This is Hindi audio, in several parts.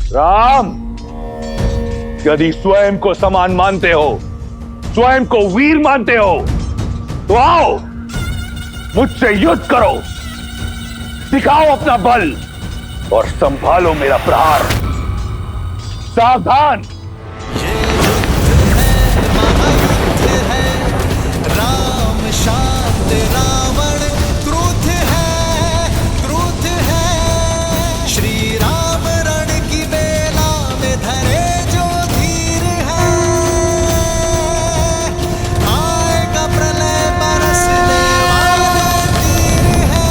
राम, यदि स्वयं को समान मानते हो, स्वयं को वीर मानते हो, तो आओ मुझसे युद्ध करो, दिखाओ अपना बल और संभालो मेरा प्रहार। सावधान। ये युद्ध है, महायुद्ध है, राम शांत रावण क्रुद्ध है, क्रुद्ध है। श्री राम रण की बेला में धरे जो धीर है, आएगा प्रलय बरसने वाले तीर है,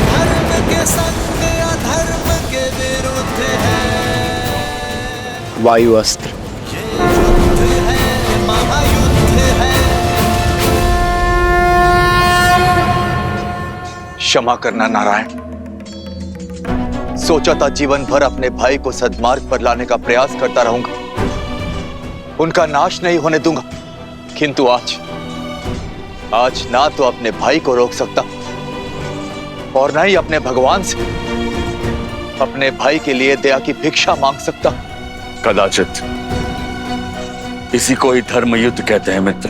धर्म के संग अधर्म के विरुद्ध है। वायु अस्त्र। ये युद्ध है, महायुद्ध है। क्षमा करना नारायण। सोचा था जीवन भर अपने भाई को सद्मार्ग पर लाने का प्रयास करता रहूंगा, उनका नाश नहीं होने दूंगा, किंतु आज ना तो अपने भाई को रोक सकता और ना ही अपने भगवान से अपने भाई के लिए दया की भिक्षा मांग सकता। कदाचित इसी को ही धर्म युद्ध कहते हैं मित्र।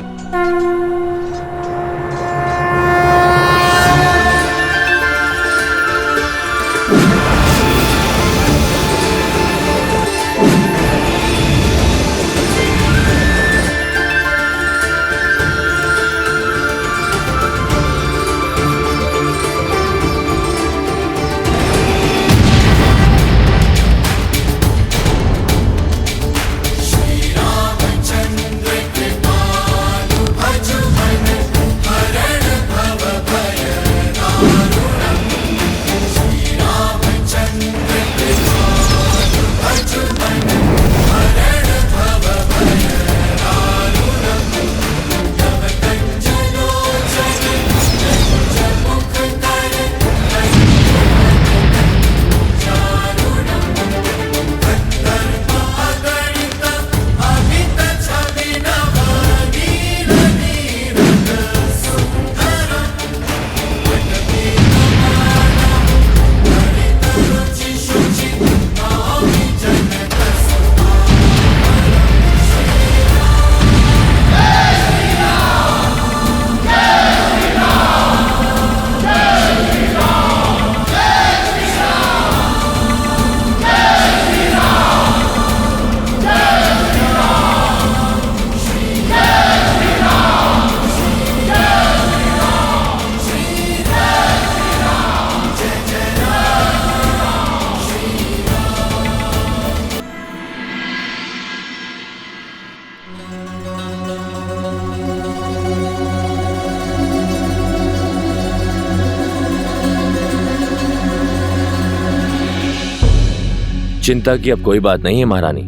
चिंता की अब कोई बात नहीं है महारानी।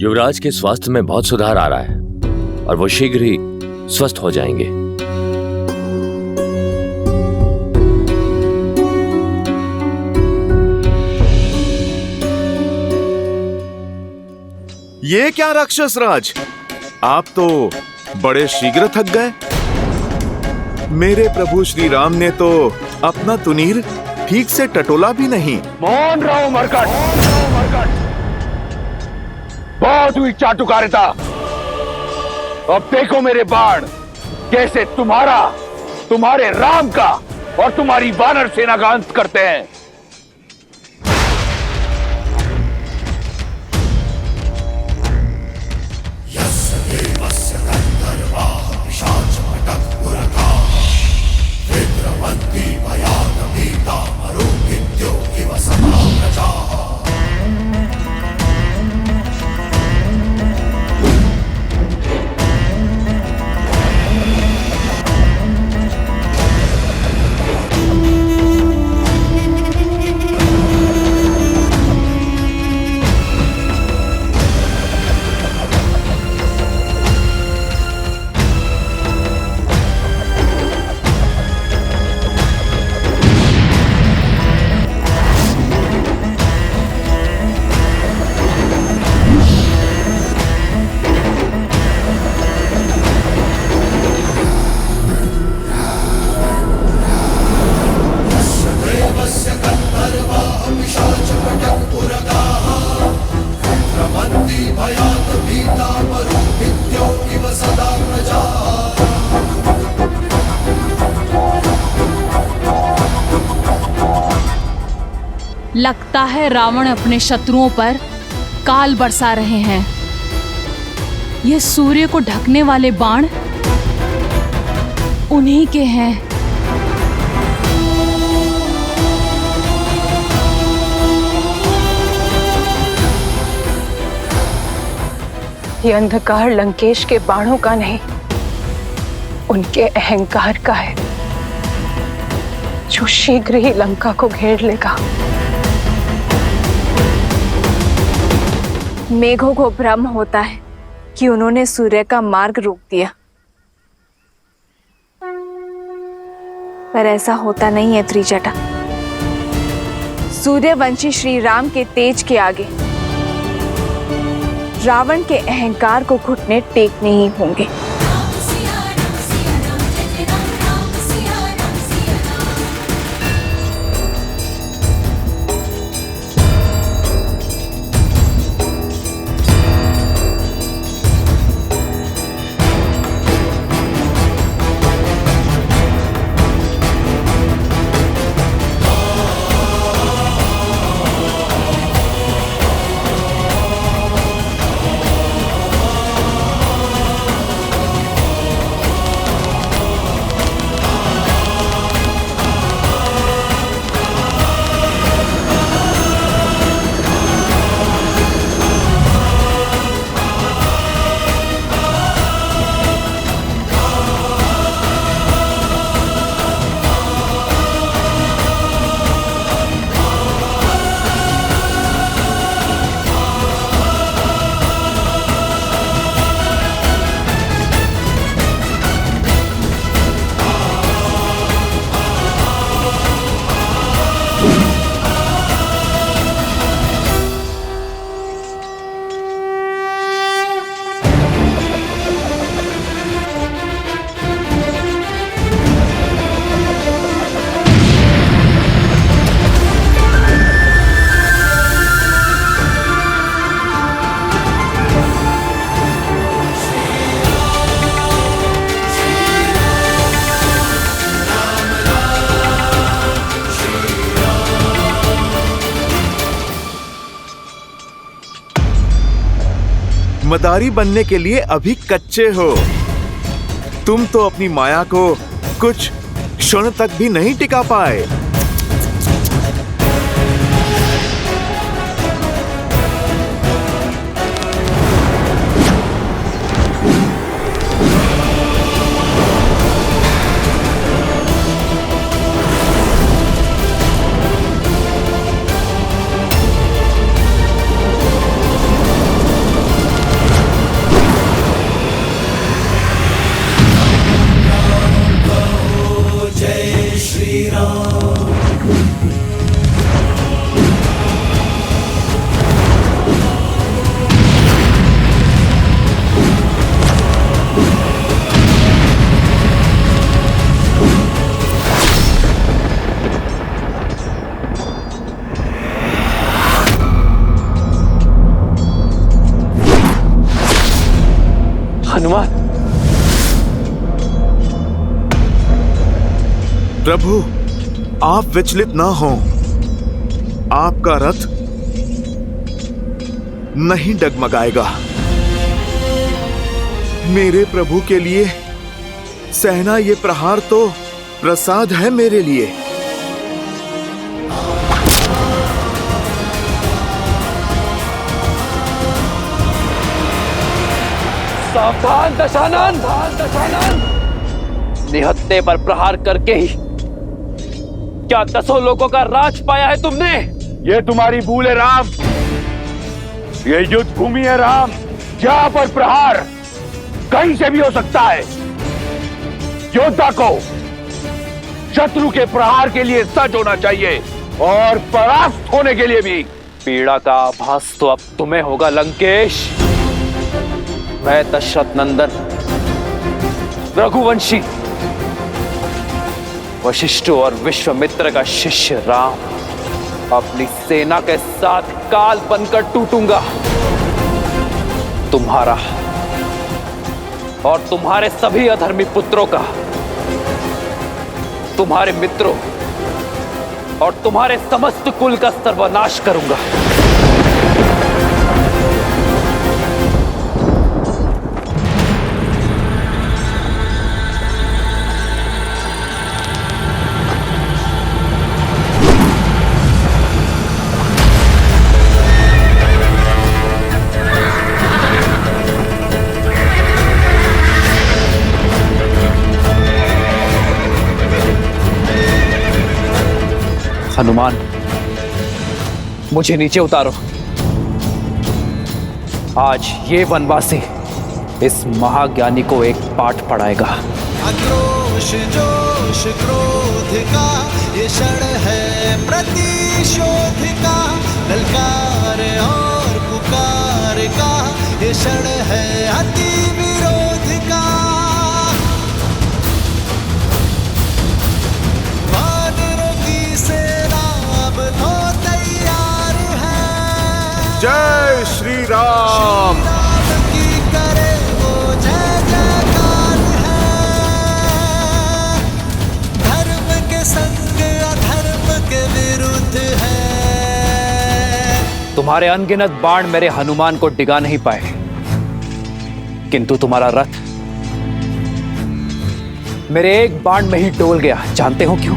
युवराज के स्वास्थ्य में बहुत सुधार आ रहा है और वो शीघ्र ही स्वस्थ हो जाएंगे। ये क्या राक्षस राज, आप तो बड़े शीघ्र थक गए। मेरे प्रभु श्री राम ने तो अपना तुनीर ठीक से टटोला भी नहीं। मौन रहो मरकट, बहुत हुई चाटुकारिता। अब देखो मेरे बाण कैसे तुम्हारा, तुम्हारे राम का और तुम्हारी वानर सेना का अंत करते हैं। लगता है रावण अपने शत्रुओं पर काल बरसा रहे हैं। ये सूर्य को ढकने वाले बाण उन्हीं के हैं। ये अंधकार लंकेश के बाणों का नहीं, उनके अहंकार का है, जो शीघ्र ही लंका को घेर लेगा। मेघों को भ्रम होता है कि उन्होंने सूर्य का मार्ग रोक दिया, पर ऐसा होता नहीं है त्रिजटा। सूर्यवंशी श्री राम के तेज के आगे रावण के अहंकार को घुटने टेकने ही होंगे। मदारी बनने के लिए अभी कच्चे हो। तुम तो अपनी माया को कुछ क्षण तक भी नहीं टिका पाए। हनुमान, प्रभु आप विचलित ना हो। आपका रथ नहीं डगमगाएगा। मेरे प्रभु के लिए सहना ये प्रहार तो प्रसाद है मेरे लिए। सावधान दशानन! निहत्थे पर प्रहार करके ही क्या 10 लोगों का राज पाया है तुमने? ये तुम्हारी भूल है राम। ये युद्ध भूमि है राम, जहां पर प्रहार कहीं से भी हो सकता है। योद्धा को शत्रु के प्रहार के लिए सज्ज होना चाहिए और परास्त होने के लिए भी। पीड़ा का आभास तो अब तुम्हें होगा लंकेश। मैं दशरथ नंदन रघुवंशी वशिष्ठ और विश्वामित्र का शिष्य राम अपनी सेना के साथ काल बनकर टूटूंगा। तुम्हारा और तुम्हारे सभी अधर्मी पुत्रों का, तुम्हारे मित्रों और तुम्हारे समस्त कुल का सर्वनाश करूंगा। हनुमान, मुझे नीचे उतारो। आज ये वनवासी इस महाज्ञानी को एक पाठ पढ़ाएगा। आक्रोश जोश क्रोध का ये क्षण है प्रतिशोध का, ललकार और पुकार का ये क्षण है अति विरोध का। वानरों की सेना अब तो तैयार है। जय श्री राम। राम की करे वो जय जयकार है। धर्म के संग अधर्म के विरुद्ध है। तुम्हारे अनगिनत बाण मेरे हनुमान को डिगा नहीं पाए, किंतु तुम्हारा रथ मेरे एक बाण में ही डोल गया। जानते हो क्यों?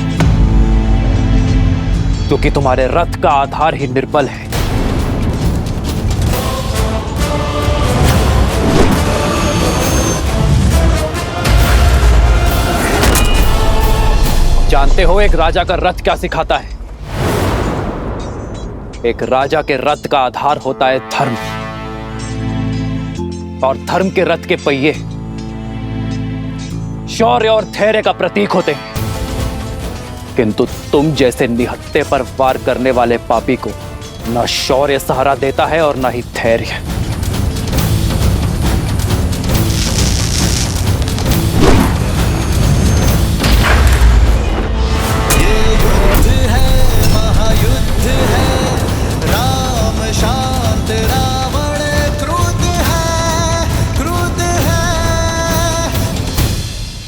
क्योंकि तुम्हारे रथ का आधार ही निर्बल है। जानते हो एक राजा का रथ क्या सिखाता है? एक राजा के रथ का आधार होता है धर्म, और धर्म के रथ के पहिए शौर्य और धैर्य का प्रतीक होते हैं। किंतु तुम जैसे निहत्थे पर वार करने वाले पापी को न शौर्य सहारा देता है और न ही धैर्य। ये युद्ध है, महायुद्ध है। राम शांत, रावण क्रुद्ध है, क्रुद्ध है।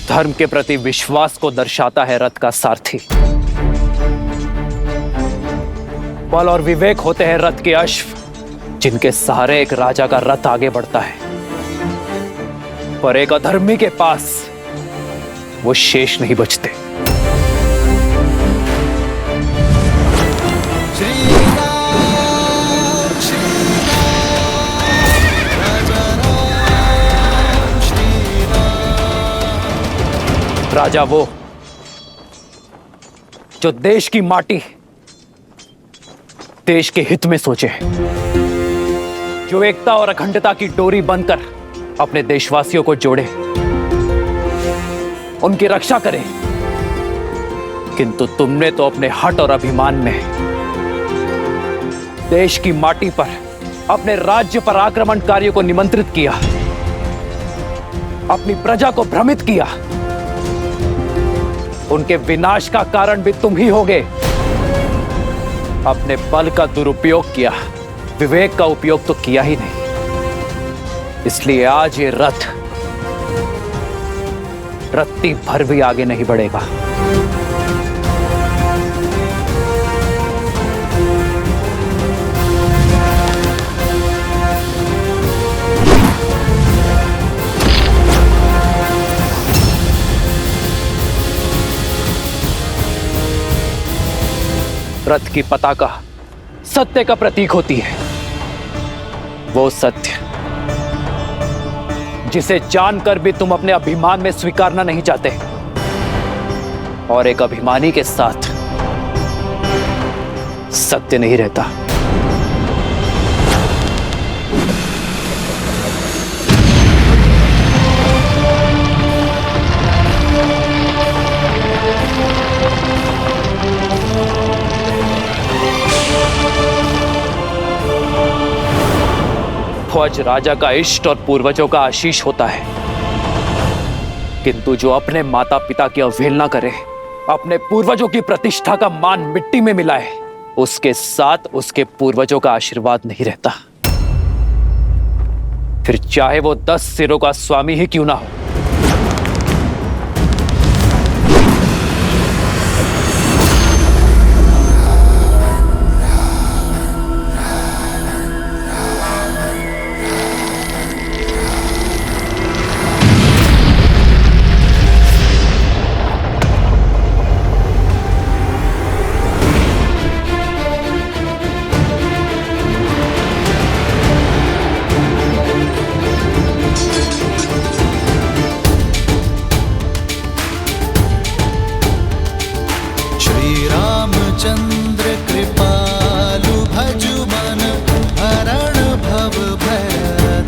धर्म के प्रति विश्वास को दर्शाता है रथ का सारथी। बल और विवेक होते हैं रथ के अश्व, जिनके सहारे एक राजा का रथ आगे बढ़ता है। पर एक अधर्मी के पास वो शेष नहीं बचते। श्री राम, राजा राम, श्री राम। राजा वो जो देश की माटी देश के हित में सोचे, जो एकता और अखंडता की डोरी बनकर अपने देशवासियों को जोड़े, उनकी रक्षा करे। किंतु तुमने तो अपने हठ और अभिमान में देश की माटी पर अपने राज्य पर आक्रमणकारियों को निमंत्रित किया, अपनी प्रजा को भ्रमित किया। उनके विनाश का कारण भी तुम ही होगे। अपने बल का दुरुपयोग किया, विवेक का उपयोग तो किया ही नहीं। इसलिए आज ये रथ रत्ती भर भी आगे नहीं बढ़ेगा। रथ की पताका सत्य का प्रतीक होती है। वो सत्य जिसे जानकर भी तुम अपने अभिमान में स्वीकारना नहीं चाहते, और एक अभिमानी के साथ सत्य नहीं रहता। ध्वज राजा का इष्ट और पूर्वजों का आशीष होता है, किंतु जो अपने माता पिता की अवहेलना करे, अपने पूर्वजों की प्रतिष्ठा का मान मिट्टी में मिलाए, उसके साथ उसके पूर्वजों का आशीर्वाद नहीं रहता। फिर चाहे वो 10 सिरों का स्वामी ही क्यों ना हो। चंद्र कृपालु भजु मन हरण भव भय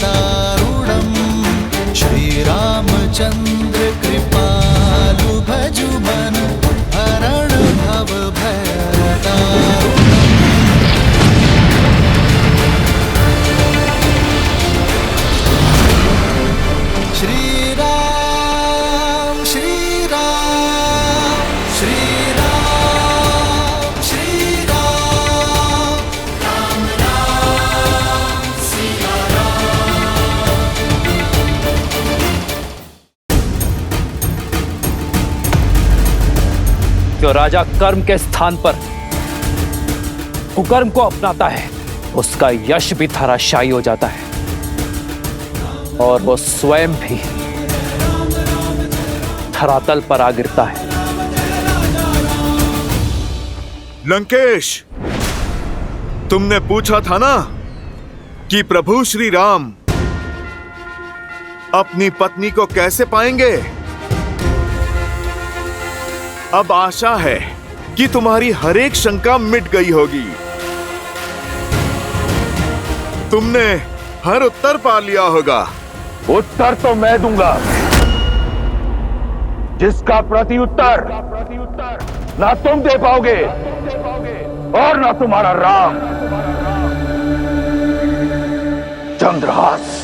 दारुणम। श्री रामचंद्र कृपालु भजु मन हरण भव भय दारुणम। श्री राम श्री राम श्री जो राजा कर्म के स्थान पर कुकर्म को अपनाता है उसका यश भी धराशायी हो जाता है और वो स्वयं भी धरातल पर आ गिरता है। लंकेश, तुमने पूछा था ना कि प्रभु श्री राम अपनी पत्नी को कैसे पाएंगे। अब आशा है कि तुम्हारी हर एक शंका मिट गई होगी। तुमने हर उत्तर पा लिया होगा। उत्तर तो मैं दूंगा, जिसका प्रति उत्तर ना तुम दे पाओगे और ना तुम्हारा राम। चंद्रहास,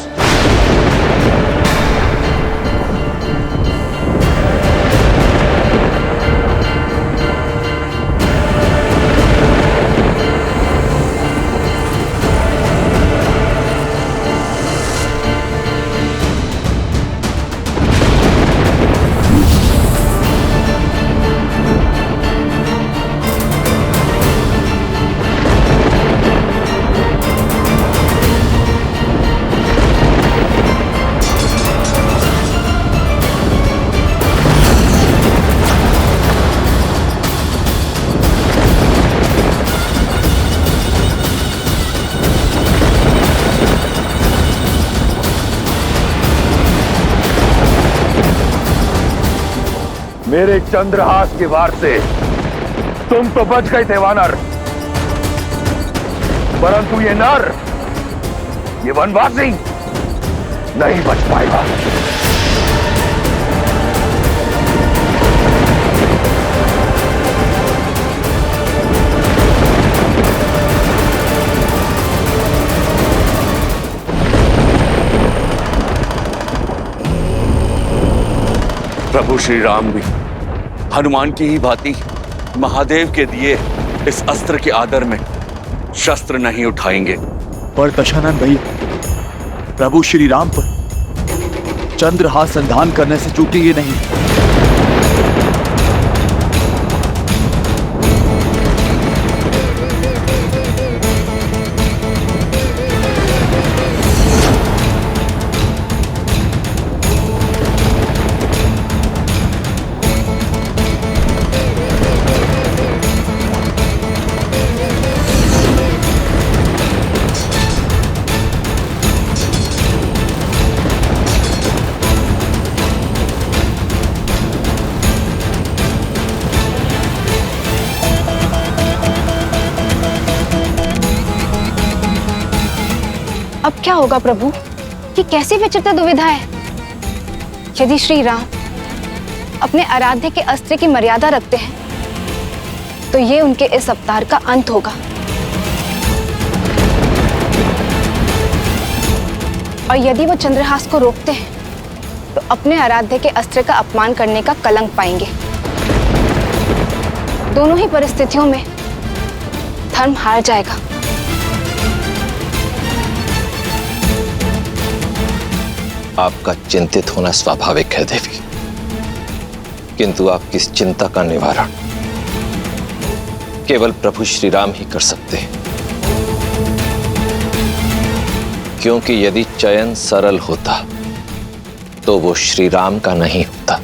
मेरे चंद्रहास के वार से तुम तो बच गए थे वानर, परंतु ये नर, ये वनवासी नहीं बच पाएगा। प्रभु श्री राम भी हनुमान की ही भांति महादेव के दिए इस अस्त्र के आदर में शस्त्र नहीं उठाएंगे। पर दशानन भैया, प्रभु श्री राम पर चंद्रहास संधान करने से चूकेंगे नहीं। अब क्या होगा प्रभु? ये कैसी विचित्र दुविधा है। यदि श्री राम अपने आराध्य के अस्त्र की मर्यादा रखते हैं तो ये उनके इस अवतार का अंत होगा, और यदि वो चंद्रहास को रोकते हैं तो अपने आराध्य के अस्त्र का अपमान करने का कलंक पाएंगे। दोनों ही परिस्थितियों में धर्म हार जाएगा। आपका चिंतित होना स्वाभाविक है देवी, किंतु आपकी इस चिंता का निवारण केवल प्रभु श्री राम ही कर सकते हैं, क्योंकि यदि चयन सरल होता तो वो श्री राम का नहीं होता।